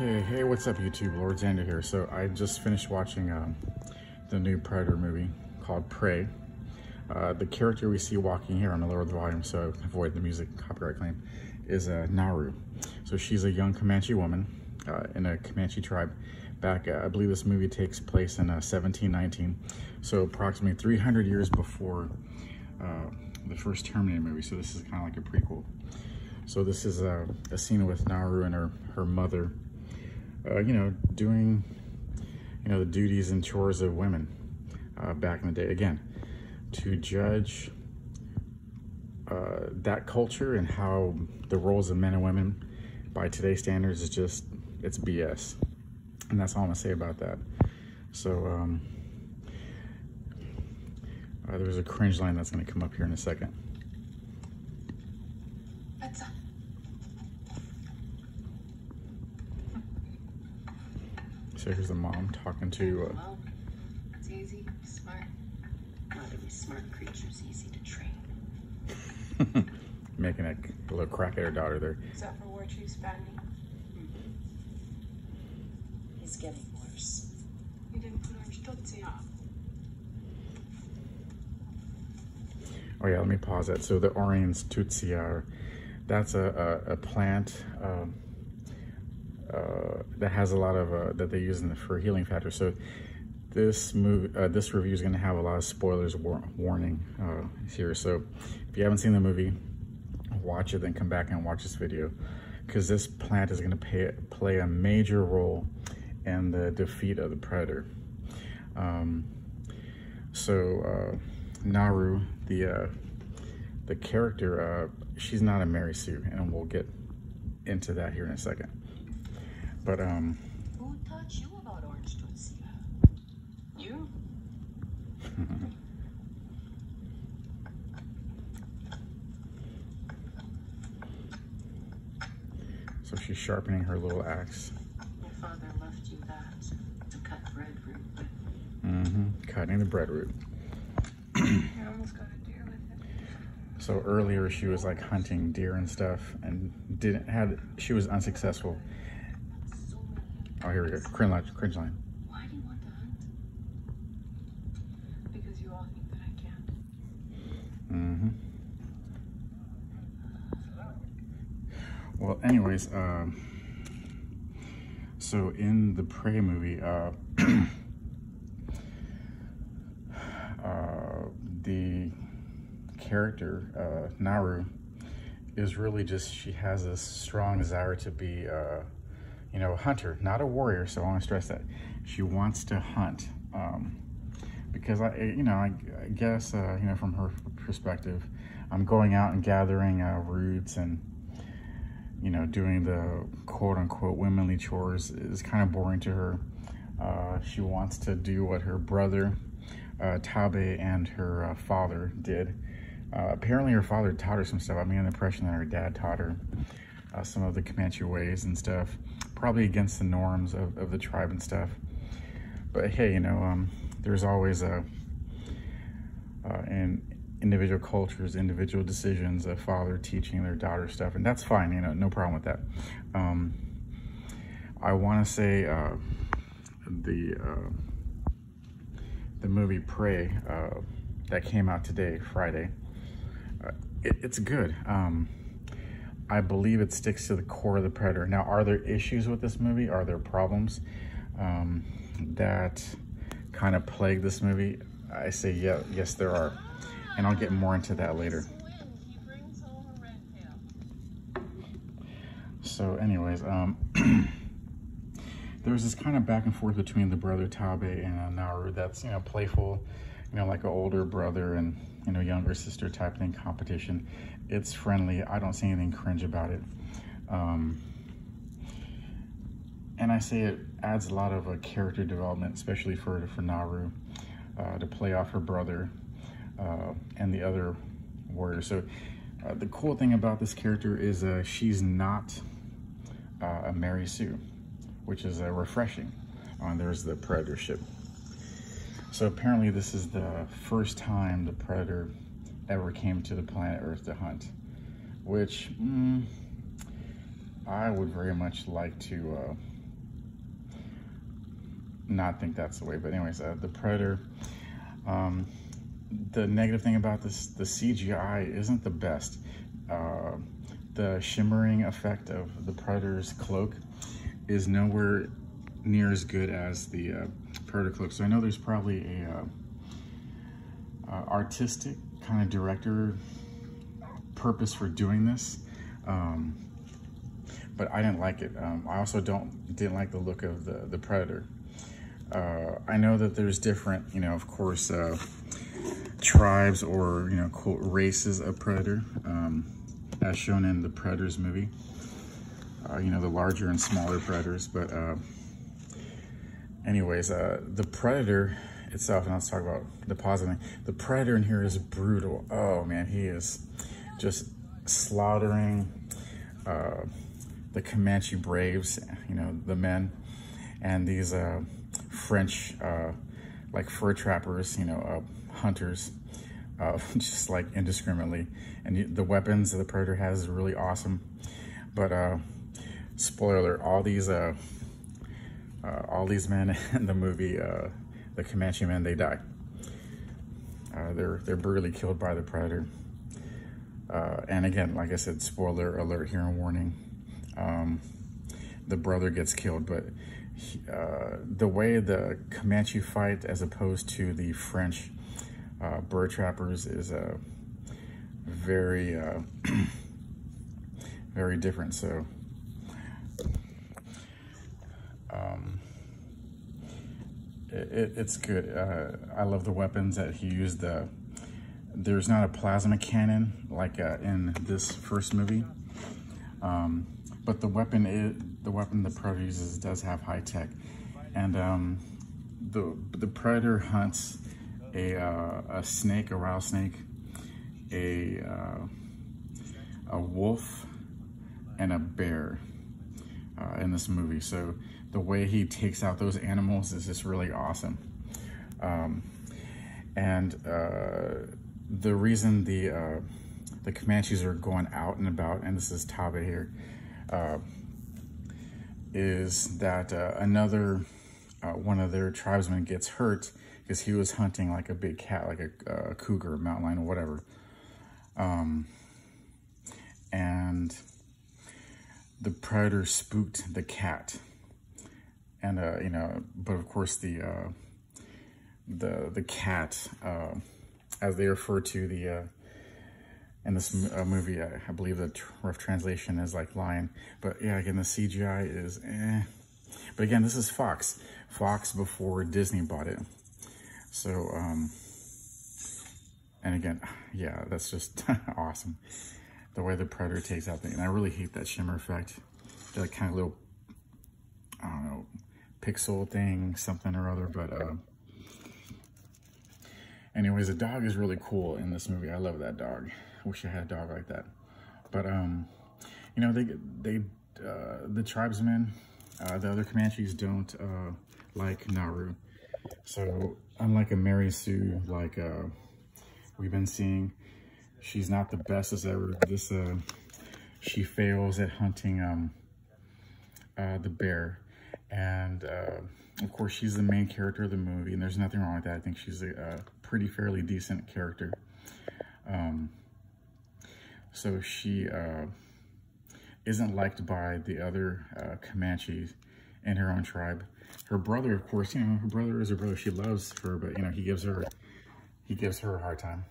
Okay, hey, what's up YouTube? Lord Xander here. So I just finished watching the new Predator movie called Prey. The character we see walking here, I'm gonna lower the volume so I avoid the music copyright claim, is Naru. So she's a young Comanche woman in a Comanche tribe back, I believe this movie takes place in 1719. So approximately 300 years before the first Terminator movie. So this is kind of like a prequel. So this is a scene with Naru and her mother, you know, doing, you know, the duties and chores of women back in the day. Again, to judge that culture and how the roles of men and women by today's standards is just, it's BS. And that's all I'm gonna say about that. So there's a cringe line that's gonna come up here in a second. So here's the mom talking to It's easy, smart. Not every smart creature's easy to train. making a little crack at her daughter there. Except for War Chief Spandy. He's getting worse. You didn't put Orange Tootsie on. Oh yeah, let me pause that. So the Orange Tootsie that's a plant that has a lot of that they use for healing factor. So this review is going to have a lot of spoilers warning here. So if you haven't seen the movie, watch it, then come back and watch this video, because this plant is going to play a major role in the defeat of the Predator. Naru, the character, she's not a Mary Sue, and we'll get into that here in a second. But who taught you about Orange Tootsie? You? So she's sharpening her little axe. Your father left you that to cut breadroot with. Cutting the breadroot. You almost got a deer with it. So earlier she was like hunting deer and stuff, and she was unsuccessful. Oh, here we go. Cringe line. Why do you want to hunt? Because you all think that I can't. Well, anyways, so in the Prey movie, the character, Naru, is really just, she has this strong desire to be, you know, a hunter, not a warrior. So I want to stress that she wants to hunt, because I guess, you know, from her perspective, I'm going out and gathering roots and, you know, doing the quote unquote womanly chores is kind of boring to her. She wants to do what her brother, Taabe, and her father did. Apparently her father taught her some stuff. I'm getting the impression that her dad taught her some of the Comanche ways and stuff, probably against the norms of the tribe and stuff. But hey, you know, there's always in individual cultures, individual decisions, a father teaching their daughter stuff, and that's fine, you know, no problem with that. I want to say the movie Prey that came out today, Friday, it's good. I believe it sticks to the core of the Predator. Now, are there issues with this movie? Are there problems that kind of plague this movie? I say yes, there are. And I'll get more into that later. So anyways, there was this kind of back and forth between the brother Taabe and Naru that's, you know, playful, you know, like an older brother and, you know, younger sister type thing, competition. It's friendly. I don't see anything cringe about it. And I say it adds a lot of character development, especially for Naru, to play off her brother and the other warrior. So the cool thing about this character is she's not a Mary Sue, which is refreshing. There's the Predator ship. So apparently this is the first time the Predator ever came to the planet Earth to hunt, which I would very much like to not think that's the way. But anyways, the predator. The negative thing about this, the CGI isn't the best. The shimmering effect of the predator's cloak is nowhere near as good as the predator cloak. So I know there's probably a artistic kind of director purpose for doing this, but I didn't like it. I also didn't like the look of the predator. I know that there's different, of course, tribes or quote races of predator, as shown in the Predators movie. The larger and smaller predators, but anyways, the predator itself, and let's talk about the positive thing. The predator in here is brutal. Oh man, he is just slaughtering the Comanche braves, the men, and these French like fur trappers, hunters, just like indiscriminately. And the weapons that the predator has is really awesome. But spoiler alert, all these men in the movie, the Comanche men, they die. They're brutally killed by the predator. And again, like I said, spoiler alert here and warning, the brother gets killed. But the way the Comanche fight as opposed to the French bird trappers is very very different. So it's good. I love the weapons that he used. There's not a plasma cannon like in this first movie, but the weapon the predator uses does have high tech. And the predator hunts a snake, a rattlesnake, a wolf, and a bear in this movie. So the way he takes out those animals is just really awesome. And the reason the Comanches are going out and about, and this is Taabe here, is that another one of their tribesmen gets hurt because he was hunting like a big cat, like a cougar, mountain lion, or whatever. And the predator spooked the cat, and but of course the cat, as they refer to the in this movie, I believe the rough translation is like lion. But yeah, again, the CGI is eh. But again, this is Fox before Disney bought it. So and again, yeah, that's just awesome, the way the predator takes out things. And I really hate that shimmer effect, that kind of little, I don't know, pixel thing, something or other. But anyways, the dog is really cool in this movie. I love that dog. I wish I had a dog like that. But the tribesmen, the other Comanches don't like Naru. So unlike a Mary Sue, like we've been seeing, she's not the best as ever. She fails at hunting the bear, and of course she's the main character of the movie, and there's nothing wrong with that. I think she's a pretty fairly decent character. So she isn't liked by the other Comanches in her own tribe. Her brother, of course, her brother is her brother. She loves her, but he gives her a hard time.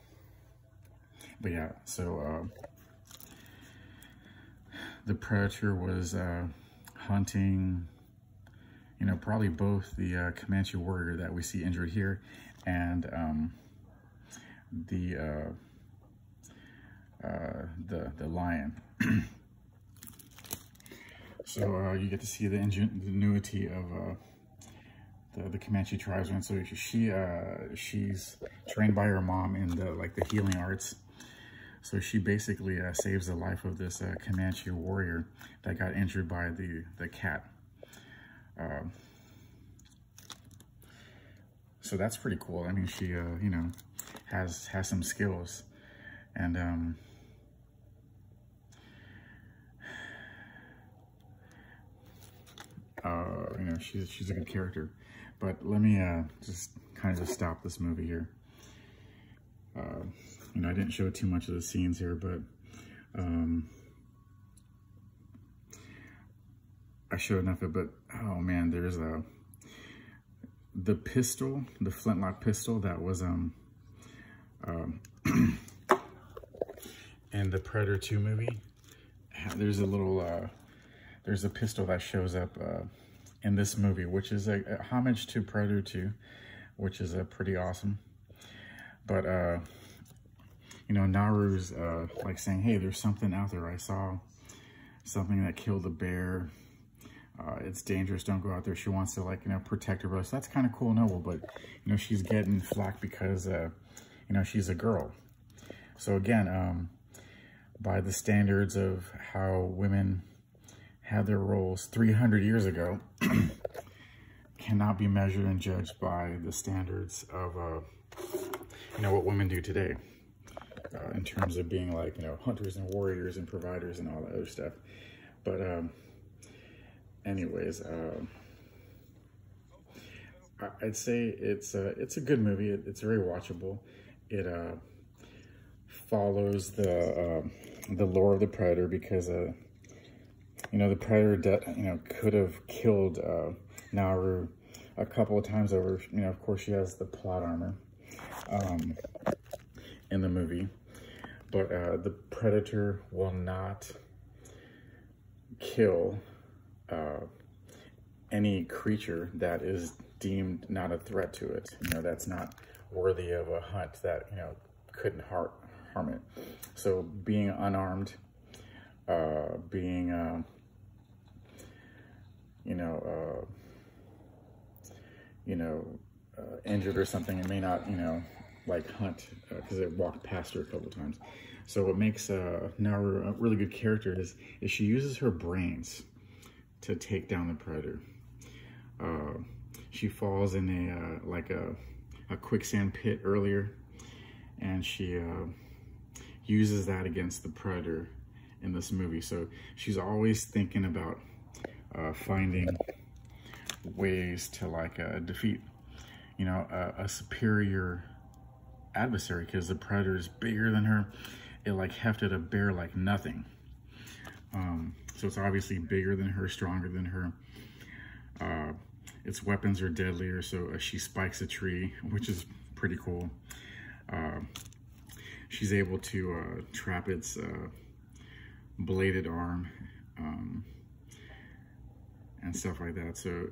But yeah, so the predator was hunting, probably both the Comanche warrior that we see injured here and the lion. So you get to see the ingenuity of the Comanche tribesmen. So she's trained by her mom in the healing arts. So she basically saves the life of this Comanche warrior that got injured by the cat. So that's pretty cool. I mean, she has some skills, and she's a good character. But let me just kind of just stop this movie here. You know, I didn't show too much of the scenes here, but I showed enough of it. But oh man, there's the pistol, the flintlock pistol that was in the Predator 2 movie. There's a little there's a pistol that shows up in this movie, which is a homage to Predator 2, which is pretty awesome. But you know, Naru's like saying, hey, there's something out there. I saw something that killed a bear. It's dangerous, don't go out there. She wants to, like, you know, protect her brother. So that's kind of cool and noble, but, you know, she's getting flack because, you know, she's a girl. So again, by the standards of how women had their roles 300 years ago, cannot be measured and judged by the standards of, you know, what women do today. In terms of being, like, you know, hunters and warriors and providers and all that other stuff. But, anyways, I'd say it's a good movie. It's very watchable. It follows the lore of the Predator because you know, the Predator you know, could have killed Naru a couple of times over. You know, of course, she has the plot armor in the movie, but the Predator will not kill any creature that is deemed not a threat to it. You know, that's not worthy of a hunt, that, you know, couldn't harm it. So being unarmed, being, injured or something, it may not, you know, like hunt, because it walked past her a couple of times. So what makes Naru a really good character is she uses her brains to take down the Predator. She falls in a quicksand pit earlier, and she uses that against the Predator in this movie. So she's always thinking about finding ways to, like, defeat, you know, a superior adversary, because the Predator is bigger than her. It, like, hefted a bear like nothing. So it's obviously bigger than her, stronger than her. Its weapons are deadlier, so she spikes a tree, which is pretty cool. She's able to trap its bladed arm and stuff like that. So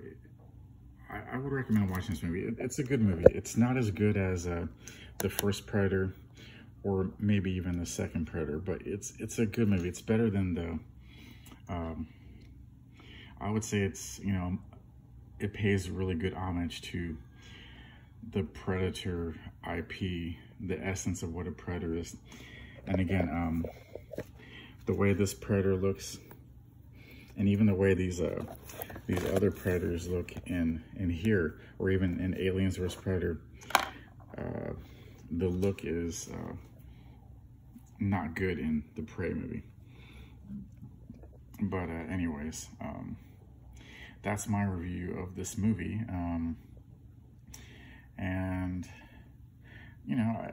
I would recommend watching this movie. It's a good movie. It's not as good as the first Predator, or maybe even the second Predator, but it's a good movie. It's better than the I would say it's, you know, it pays really good homage to the Predator IP, the essence of what a Predator is. And again, the way this Predator looks, and even the way these other Predators look in here, or even in Aliens vs. Predator, the look is not good in the Prey movie. But anyways, that's my review of this movie. And, you know,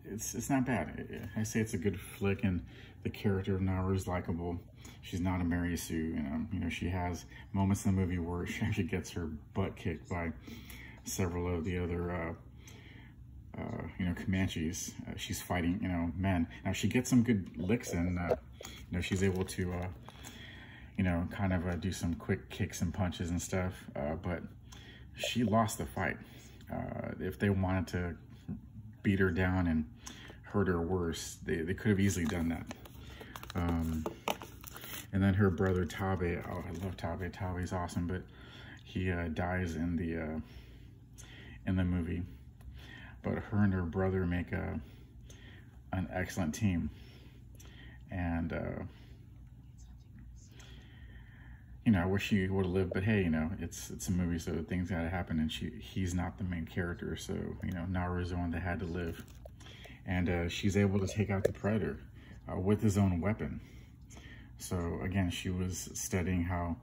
it's not bad. I say it's a good flick, and the character of Naru is likable. She's not a Mary Sue. You know, she has moments in the movie where she actually gets her butt kicked by several of the other, you know, Comanches. She's fighting, you know, men. Now, she gets some good licks in. You know, she's able to, you know, kind of do some quick kicks and punches and stuff. But she lost the fight. If they wanted to beat her down and hurt her worse, they could have easily done that. And then her brother Taabe, oh, I love Taabe. Taabe's awesome, but he dies in the movie. But her and her brother make an excellent team. And you know, I wish she would have lived, but hey, you know, it's a movie, so things gotta happen, and he's not the main character, so, you know, Naru's the one that had to live. And she's able to take out the Predator with his own weapon. So again, she was studying how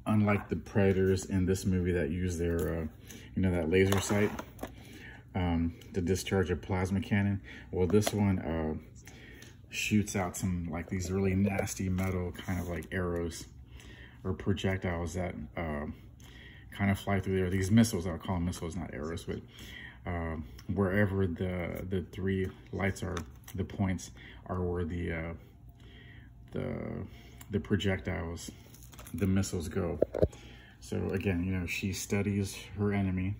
unlike the predators in this movie that use their, you know, that laser sight to discharge a plasma cannon, well, this one shoots out some, like, these really nasty metal kind of like arrows or projectiles that kind of fly through there. These missiles, I'll call them missiles, not arrows, but wherever the three lights are, the points are where the projectiles, the missiles go. So again, you know, she studies her enemy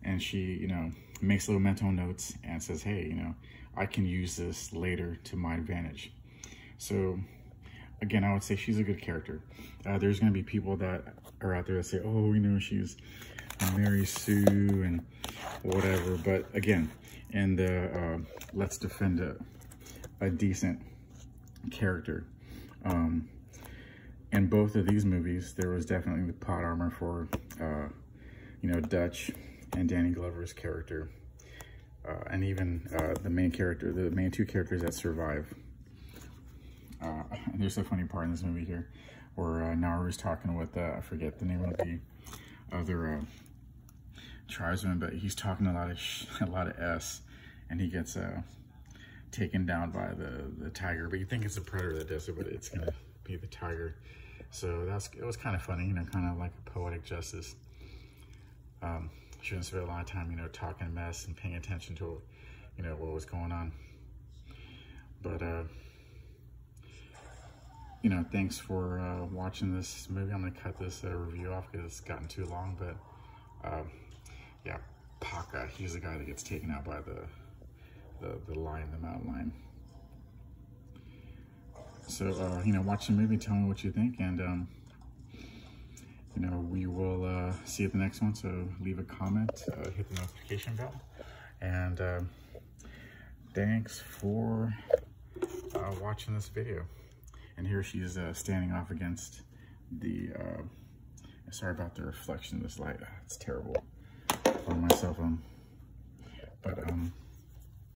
and she, you know, makes little mental notes and says, hey, you know, I can use this later to my advantage. So again, I would say she's a good character. There's going to be people that are out there that say, oh, you know, she's Mary Sue and whatever. But again, in the let's defend a decent character. In both of these movies, there was definitely the plot armor for, you know, Dutch and Danny Glover's character. And even the main character, the main two characters that survive. And there's a funny part in this movie here where Naru's talking with, I forget the name of the other tribesman, but he's talking a lot of S, and he gets taken down by the tiger. But you think it's a predator that does it, but it's gonna be the tiger. So it was kind of funny, you know, kind of like a poetic justice. Shouldn't spend a lot of time, you know, talking mess and paying attention to, you know, what was going on. But you know, thanks for watching this movie. I'm gonna cut this review off because it's gotten too long. But yeah, Paka, he's the guy that gets taken out by the lion, the mountain lion. So you know, watch the movie, tell me what you think, and you know, we will see you at the next one. So leave a comment, hit the notification bell, and thanks for watching this video. And here she is standing off against the, sorry about the reflection of this light. It's terrible on my cell phone. But